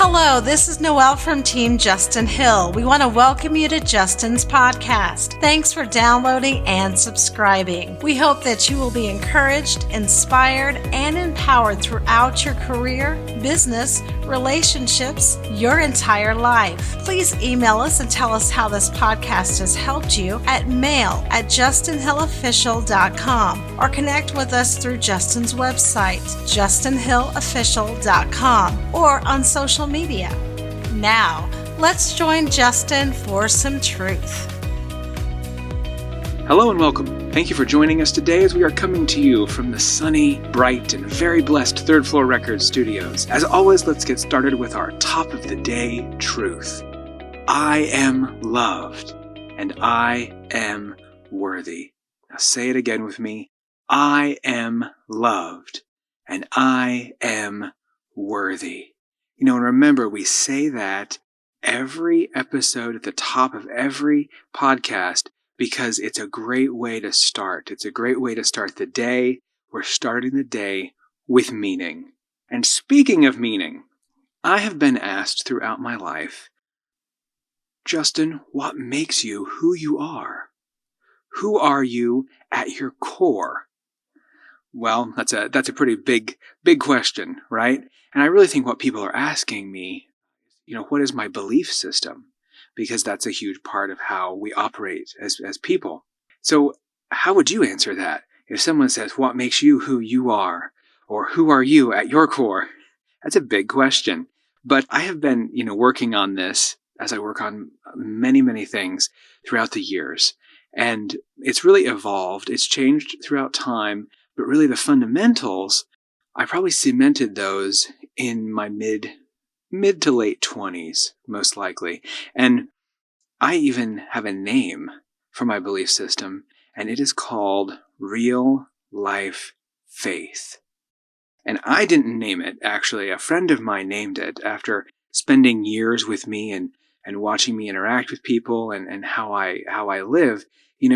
Hello, this is Noelle from Team Justin Hill. We want to welcome you to Justin's podcast. Thanks for downloading and subscribing. We hope that you will be encouraged, inspired, and empowered throughout your career, business, relationships, your entire life. Please email us and tell us how this podcast has helped you at mail@justinhillofficial.com or connect with us through Justin's website, justinhillofficial.com, or on social media. Now, let's join Justin for some truth. Hello and welcome. Thank you for joining us today as we are coming to you from the sunny, bright, and very blessed Third Floor Records studios. As always, let's get started with our top of the day truth. I am loved and I am worthy. Now say it again with me. I am loved and I am worthy. And remember, we say that every episode at the top of every podcast because it's a great way to start. It's a great way to start the day. We're starting the day with meaning. And speaking of meaning, I have been asked throughout my life, Justin, what makes you who you are? Who are you at your core? Well, that's a pretty big question, right? And I really think what people are asking me, what is my belief system? Because that's a huge part of how we operate as people. So how would you answer that? If someone says, what makes you who you are? Or who are you at your core? That's a big question. But I have been, working on this as I work on many, many things throughout the years. And it's really evolved. It's changed throughout time. But really the fundamentals, I probably cemented those in my mid to late 20s, most likely. And I even have a name for my belief system, and it is called Real Life Faith. And I didn't name it, actually. A friend of mine named it after spending years with me and watching me interact with people and how I live.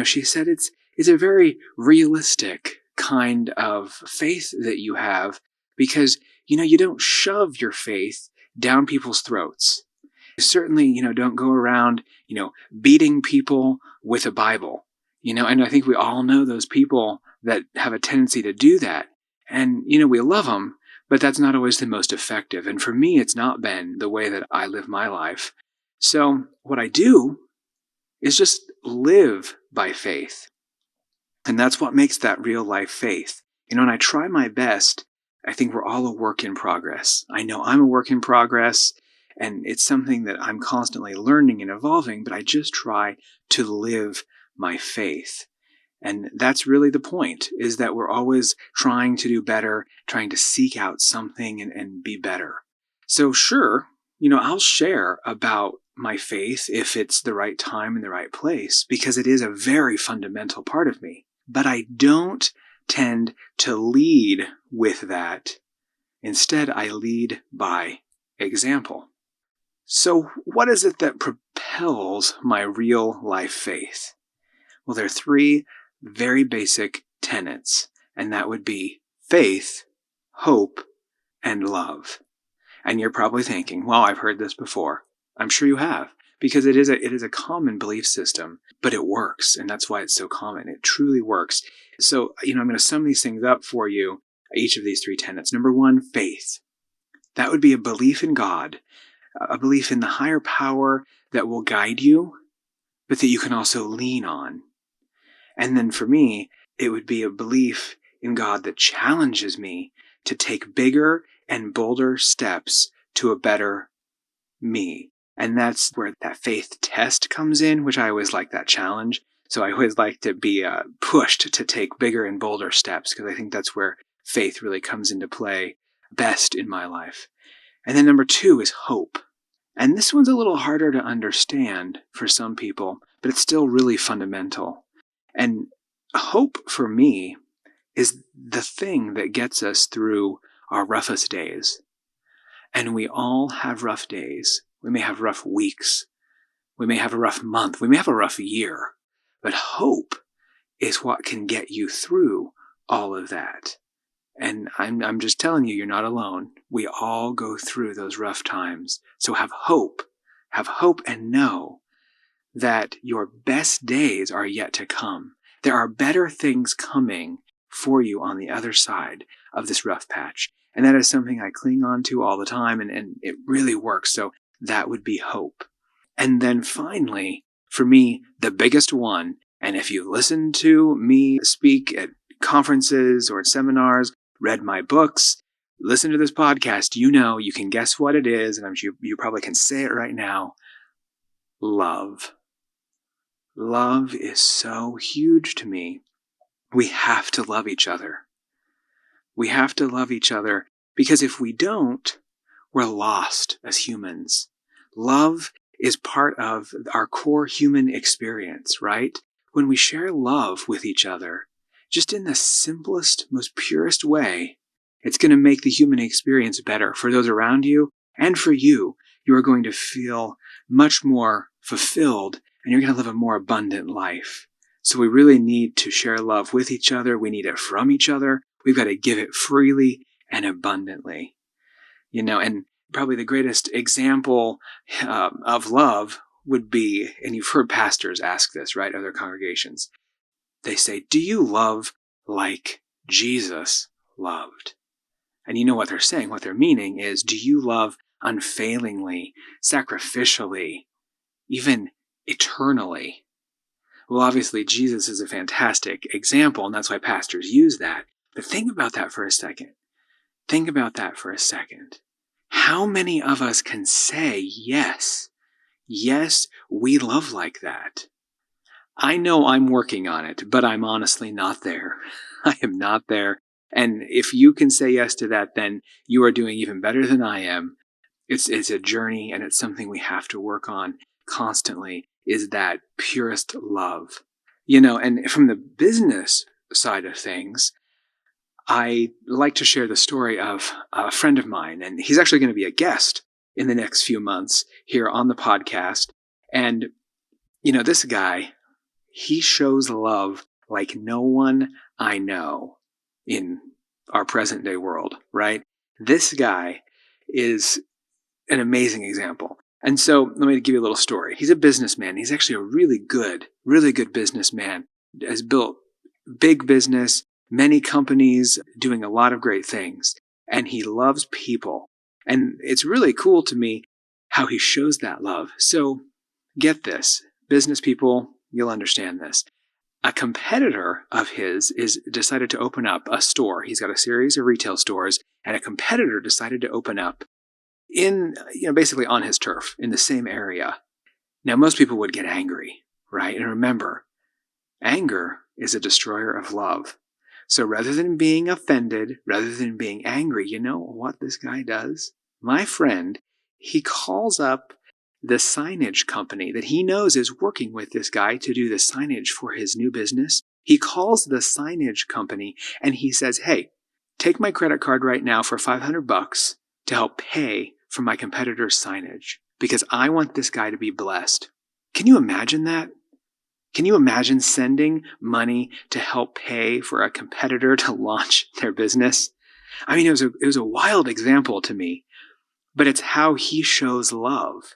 She said it's a very realistic kind of faith that you have because, you don't shove your faith down people's throats. You certainly, don't go around, beating people with a Bible, and I think we all know those people that have a tendency to do that. And, we love them, but that's not always the most effective. And for me, it's not been the way that I live my life. So what I do is just live by faith. And that's what makes that real life faith. And I try my best. I think we're all a work in progress. I know I'm a work in progress, and it's something that I'm constantly learning and evolving, but I just try to live my faith. And that's really the point, is that we're always trying to do better, trying to seek out something and be better. So sure, I'll share about my faith if it's the right time and the right place, because it is a very fundamental part of me. But I don't tend to lead with that. Instead, I lead by example. So what is it that propels my real life faith? Well, there are three very basic tenets, and that would be faith, hope, and love. And you're probably thinking, well, I've heard this before. I'm sure you have, because it is a common belief system, but it works, and that's why it's so common. It truly works. So, I'm going to sum these things up for you, each of these three tenets. Number one, faith. That would be a belief in God, a belief in the higher power that will guide you, but that you can also lean on. And then for me, it would be a belief in God that challenges me to take bigger and bolder steps to a better me. And that's where that faith test comes in, which I always like that challenge. So I always like to be pushed to take bigger and bolder steps, because I think that's where faith really comes into play best in my life. And then number two is hope. And this one's a little harder to understand for some people, but it's still really fundamental. And hope for me is the thing that gets us through our roughest days. And we all have rough days. We may have rough weeks. We may have a rough month. We may have a rough year. But hope is what can get you through all of that. And I'm just telling you, you're not alone. We all go through those rough times. So have hope and know that your best days are yet to come. There are better things coming for you on the other side of this rough patch. And that is something I cling on to all the time, and it really works. So that would be hope. And then finally, for me, the biggest one, and if you listen to me speak at conferences or at seminars, read my books, listen to this podcast, you can guess what it is, and you probably can say it right now. Love. Love is so huge to me. We have to love each other. We have to love each other because if we don't, we're lost as humans. Love is part of our core human experience, right? When we share love with each other, just in the simplest, most purest way, it's going to make the human experience better for those around you and for you. You are going to feel much more fulfilled and you're going to live a more abundant life. So we really need to share love with each other. We need it from each other. We've got to give it freely and abundantly. And probably the greatest example of love would be, and you've heard pastors ask this, right? Other congregations. They say, do you love like Jesus loved? And you know what they're saying. What they're meaning is, do you love unfailingly, sacrificially, even eternally? Well, obviously, Jesus is a fantastic example, and that's why pastors use that. But think about that for a second. How many of us can say, yes, we love like that? I know I'm working on it, but I'm honestly not there. I am not there. And if you can say yes to that, then you are doing even better than I am. It's a journey, and it's something we have to work on constantly, is that purest love. And from the business side of things, I like to share the story of a friend of mine, and he's actually going to be a guest in the next few months here on the podcast. And, this guy, he shows love like no one I know in our present day world, right? This guy is an amazing example. And so let me give you a little story. He's a businessman. He's actually a really good businessman. Has built big business, many companies, doing a lot of great things. And he loves people. And it's really cool to me how he shows that love. So get this, business people, you'll understand this. A competitor of his decided to open up a store. He's got a series of retail stores, and a competitor decided to open up in, basically on his turf in the same area. Now, most people would get angry, right? And remember, anger is a destroyer of love. So rather than being offended, rather than being angry, you know what this guy does? My friend, he calls up the signage company that he knows is working with this guy to do the signage for his new business. He calls the signage company and he says, hey, take my credit card right now for $500 to help pay for my competitor's signage because I want this guy to be blessed. Can you imagine that? Can you imagine sending money to help pay for a competitor to launch their business? I mean, it was a wild example to me, but it's how he shows love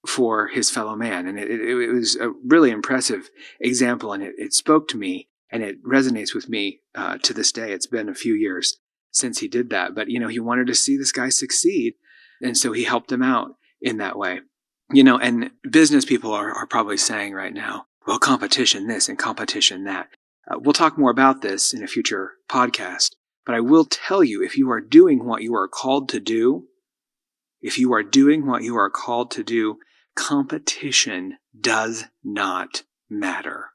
for his fellow man. And it was a really impressive example, and it spoke to me, and it resonates with me to this day. It's been a few years since he did that, but, he wanted to see this guy succeed, and so he helped him out in that way. And business people are probably saying right now, well, competition this and competition that. We'll talk more about this in a future podcast, but I will tell you, if you are doing what you are called to do, competition does not matter.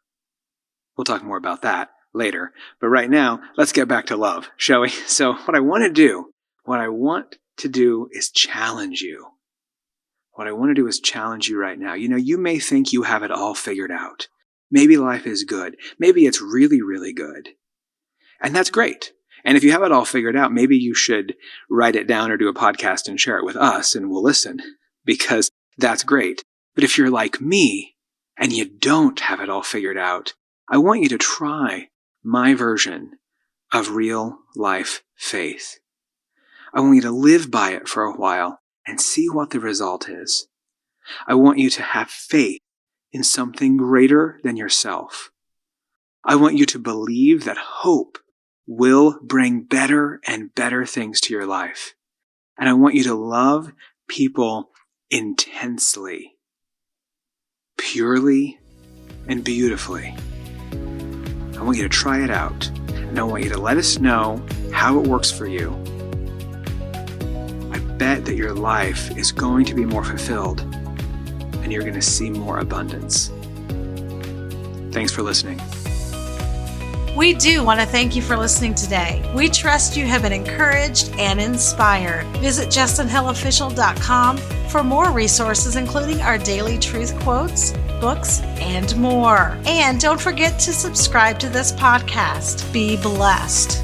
We'll talk more about that later. But right now, let's get back to love, shall we? So what I want to do is challenge you. What I want to do is challenge you right now. You may think you have it all figured out. Maybe life is good. Maybe it's really, really good. And that's great. And if you have it all figured out, maybe you should write it down or do a podcast and share it with us, and we'll listen, because that's great. But if you're like me and you don't have it all figured out, I want you to try my version of real life faith. I want you to live by it for a while and see what the result is. I want you to have faith in something greater than yourself. I want you to believe that hope will bring better and better things to your life. And I want you to love people intensely, purely, and beautifully. I want you to try it out. And I want you to let us know how it works for you. I bet that your life is going to be more fulfilled and you're going to see more abundance. Thanks for listening. We do want to thank you for listening today. We trust you have been encouraged and inspired. Visit justinhillofficial.com for more resources, including our daily truth quotes, books, and more. And don't forget to subscribe to this podcast. Be blessed.